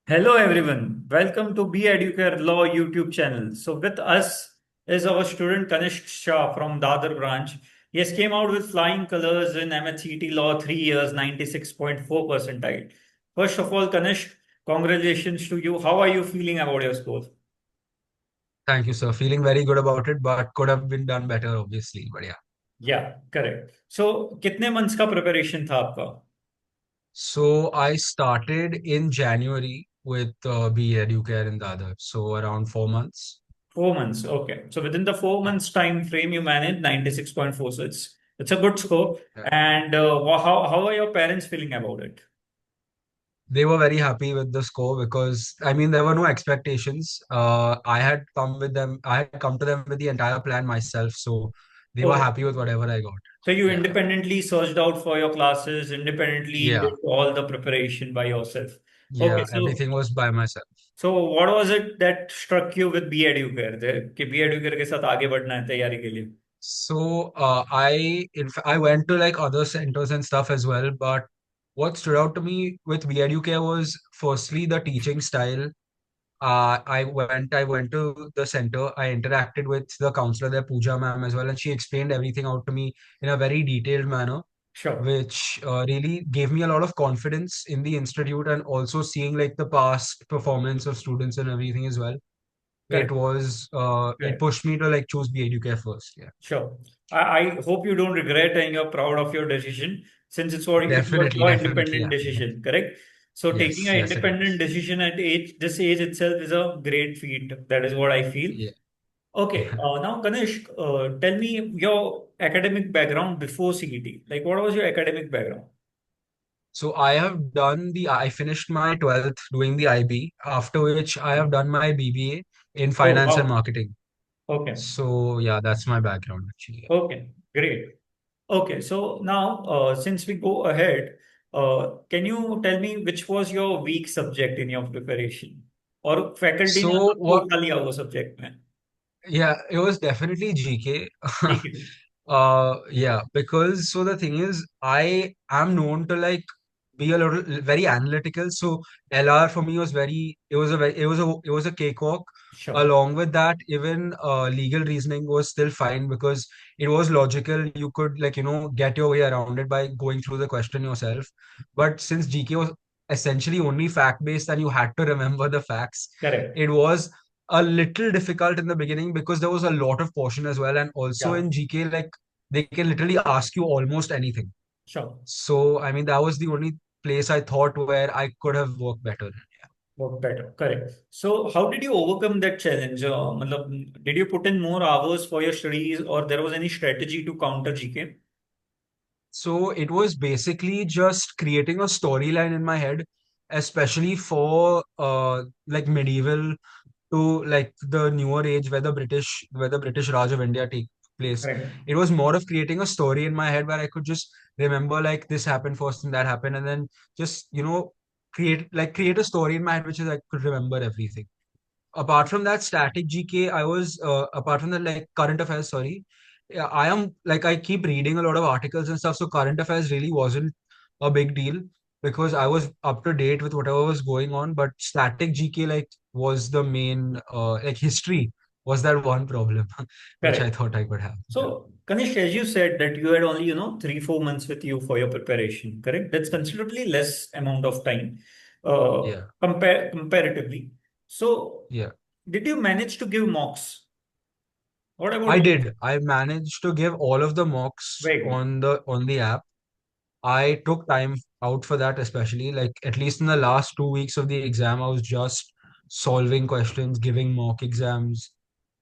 Hello everyone, welcome to Beducare Law YouTube channel. So with us is our student Kanishk Shah from Dadar branch. He has came out with flying colors in MHCET Law 3 years, 96.4 percentile. First of all, Kanishk, congratulations to you. How are you feeling about your score? Thank you, sir. Feeling very good about it, but could have been done better, obviously. But yeah. Yeah, correct. So कितने months का preparation था आपका? So I started in January with BE Educare in Dadar. So around 4 months. 4 months. Okay. So within the four Yeah. months time frame, you managed 96.4. So it's a good score. Yeah. And how are your parents feeling about it? They were very happy with the score because there were no expectations. I had come to them with the entire plan myself, so they were Okay. happy with whatever I got. So you Yeah. independently searched out for your classes, independently did Yeah. all the preparation by yourself. Okay. Yeah. So Everything was by myself. so what was it that struck you with B Educare कि B Educare के साथ आगे बढ़ना है तैयारी के लिए? So I went to like other centers and stuff as well, but what stood out to me with VUK was firstly the teaching style. I went to the center. I interacted with the counselor there, Pooja ma'am as well, and she explained everything out to me in a very detailed manner, Sure. which really gave me a lot of confidence in the institute and also seeing like the past performance of students and everything as well. Correct. It Correct. pushed me to like choose VUK first. Yeah, Sure. I hope you don't regret and you're proud of your decision since it was definitely, your definitely. independent Yeah. decision, correct? So taking Yes, an yes, it independent was. decision at this age itself is a great feat. That is what I feel. Yeah. Okay, now Ganesh, tell me your academic background before CET. Like, what was your academic background? So I finished my 12th doing the IB, after which I have done my BBA in Oh, finance and wow. marketing. Okay. So yeah, that's my background actually. Okay, great. Okay, so now since we go ahead, can you tell me which was your weak subject in your preparation? और faculty ने So आपको what उठा लिया वो subject में? Yeah, it was definitely GK. ठीक है। Yeah, because so the thing is, I am known to like be a little very analytical. So LR for me was it was a cakewalk. Sure, Along with that, even legal reasoning was still fine because it was logical. You could like get your way around it by going through the question yourself. But since GK was essentially only fact based and you had to remember the facts, correct. it was a little difficult in the beginning because there was a lot of portion as well. And also Yeah, in GK, like they can literally ask you almost anything. sure. So, that was the only place I thought where I could have worked better. Work better. Correct. So how did you overcome that challenge? मतलब, did you put in more hours for your studies or there was any strategy to counter GK? So it was basically just creating a storyline in my head, especially for like medieval to like the newer age where the British Raj of India take place. Correct. It was more of creating a story in my head where I could just remember like this happened first and that happened, and then just create a story in my head which is I could remember everything. Apart from that static GK, I was apart from the like current affairs, sorry. Yeah, I am like I keep reading a lot of articles and stuff, so current affairs really wasn't a big deal because I was up to date with whatever was going on. But static GK like was the main like history was that one problem which I Correct. thought I could have. Yeah. So, Kanish, as you said that you had only, 3, 4 months with you for your preparation, correct? That's considerably less amount of time, Yeah. comparatively. So, Yeah. did you manage to give mocks? What about I you? did. I managed to give all of the mocks Very good. on the app. I took time out for that, especially like at least in the last 2 weeks of the exam, I was just solving questions, giving mock exams,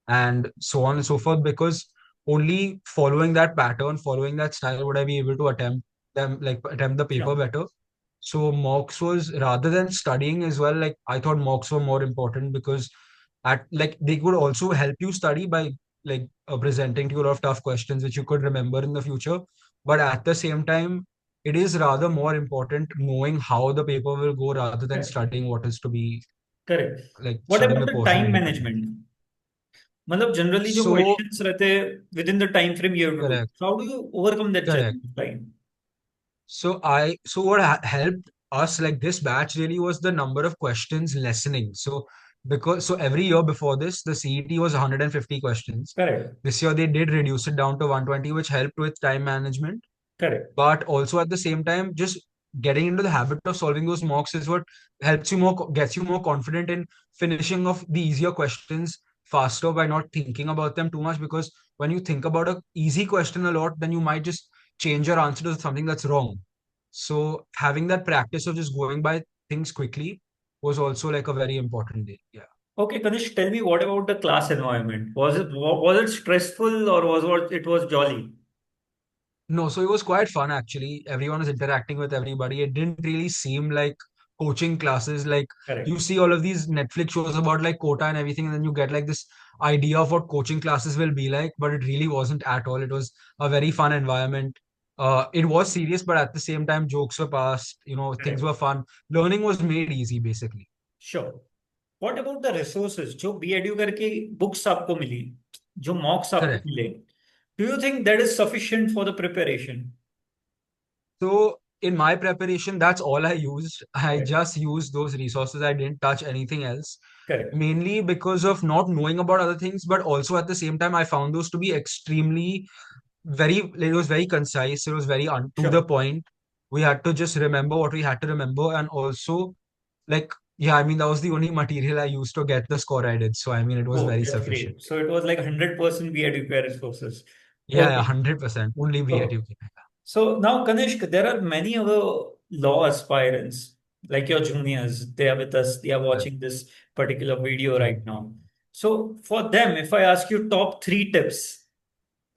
and so on and so forth. Because only following that pattern, following that style, would I be able to attempt the paper Sure. better. So mocks was rather than studying as well. Like I thought mocks were more important because at like they could also help you study by presenting to you a lot of tough questions which you could remember in the future. But at the same time, it is rather more important knowing how the paper will go rather than Correct. studying what is to be Correct. like What studying about the the portion time independently. management? मतलब generally जो So questions रहते हैं within the time frame you have to do. correct, How do you overcome that correct. challenge of time? So what helped us, like this batch really was the number of questions lessening. So because so every year before this, the CET was 150 questions. Correct. This year they did reduce it down to 120, which helped with time management. Correct. But also at the same time, just getting into the habit of solving those mocks is what helps you more, gets you more confident in finishing off the easier questions faster by not thinking about them too much. Because when you think about a easy question a lot, then you might just change your answer to something that's wrong. So having that practice of just going by things quickly was also like a very important day. Yeah. Okay, Kanish, tell me what about the class environment? Was it stressful or it was jolly? No, so it was quite fun actually. Everyone was interacting with everybody. It didn't really seem like coaching classes. Like you Correct. see all of these Netflix shows about like quota and everything, and then you get like this idea of what coaching classes will be like, but it really wasn't at all. It was a very fun environment. It was serious, but at the same time, jokes were passed. Things Correct. were fun. Learning was made easy, basically. Sure. What about the resources जो B edu करके books आपको मिली, जो मॉक्स आपको Correct. मिले, do you think that is sufficient for the preparation? So in my preparation, that's all I used. I correct. just used those resources. I didn't touch anything else. Correct. Mainly because of not knowing about other things, but also at the same time, I found those to be extremely it was very concise. It was very to the sure. point. We had to just remember what we had to remember. And also, like, yeah, I mean, that was the only material I used to get the score I did. So, I mean, it was Oh, very that's sufficient. great. So it was like 100% B Edu resources. Yeah, yeah, Okay. 100%. Only we at So UK. So now, Kanishk, there are many other law aspirants, like your juniors. They are with us. They are Right. watching this particular video True. right now. So for them, if I ask you top three tips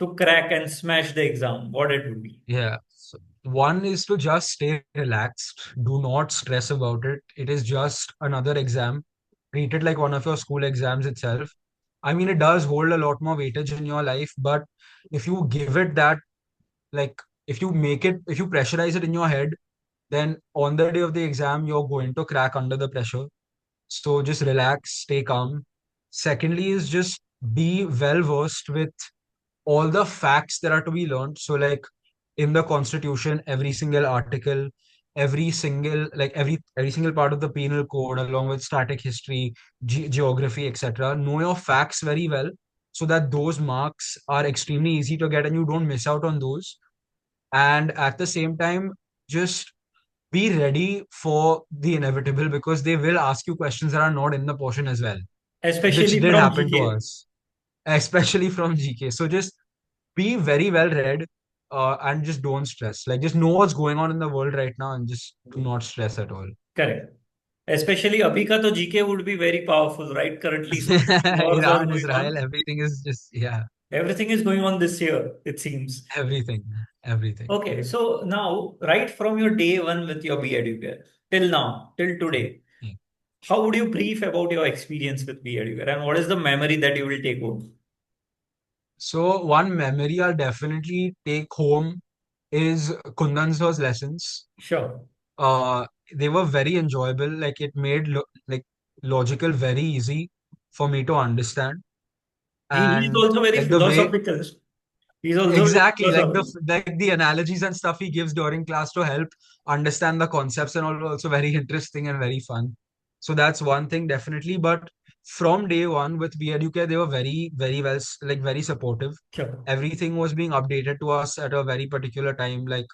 to crack and smash the exam, what it would be? Yeah. So one is to just stay relaxed. Do not stress about it. It is just another exam. Treat it like one of your school exams itself. I mean, it does hold a lot more weightage in your life, but if you give it that, like, if you pressurize it in your head, then on the day of the exam, you're going to crack under the pressure. So just relax, stay calm. Secondly, is just be well versed with all the facts that are to be learned. So, like in the Constitution, every single article, every single part of the penal code, along with static history, geography, etc. Know your facts very well, so that those marks are extremely easy to get, and you don't miss out on those. And at the same time, just be ready for the inevitable, because they will ask you questions that are not in the portion as well, which Especially did from happen to GK. us, especially from GK. So just be very well read, and just don't stress. Like, just know what's going on in the world right now and just do not stress at all. Correct. Especially अभी का तो GK would be very powerful, right? Currently, so many wars are Iran, going Israel, on. everything is just, yeah, Everything is going on this year, it seems. everything, everything. Okay, so now, right from your day one with your B.Educare till now, till today, Yeah. how would you brief about your experience with B.Educare and what is the memory that you will take home? So one memory I'll definitely take home is Kundan sir's lessons. Sure. Uh, they were very enjoyable. Like, it made like logical very easy for me to understand. He's And also very like the way philosophical. He's also very exactly, like philosophical. the analogies and stuff he gives during class to help understand the concepts and all are also very interesting and very fun. So that's one thing definitely. But from day one with BEducare, they were very, very well, like very supportive. Sure. Everything was being updated to us at a very particular time. Like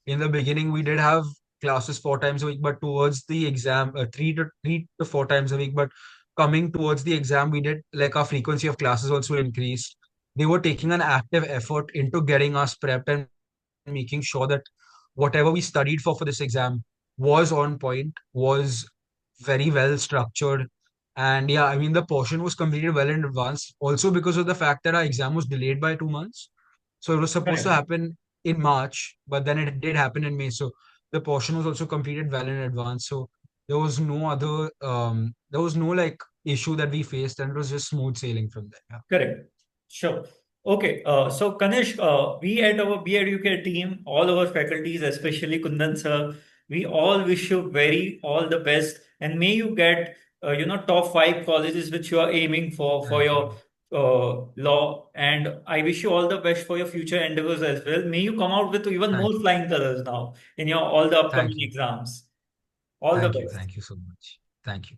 in the beginning, we did have classes 4 times a week, but towards the exam, three to 4 times a week. But coming towards the exam, we did like our frequency of classes also increased. They were taking an active effort into getting us prepped and making sure that whatever we studied for this exam was on point, was very well structured. And yeah, I mean, the portion was completed well in advance, also because of the fact that our exam was delayed by 2 months. So it was supposed to Correct. happen in March, but then it did happen in May. So the portion was also completed well in advance. So there was no like issue that we faced, and it was just smooth sailing from there. Yeah. Correct. Sure. Okay. So Kanishk, we at our BEducare team, all our faculties, especially Kundan sir, we all wish you very all the best, and may you get top five colleges which you are aiming for Thank you. your law, and I wish you all the best for your future endeavors as well. May you come out with even more Thank you. flying colors now in your all the Thank upcoming you. exams. All the Thank you. best. Thank you so much. Thank you.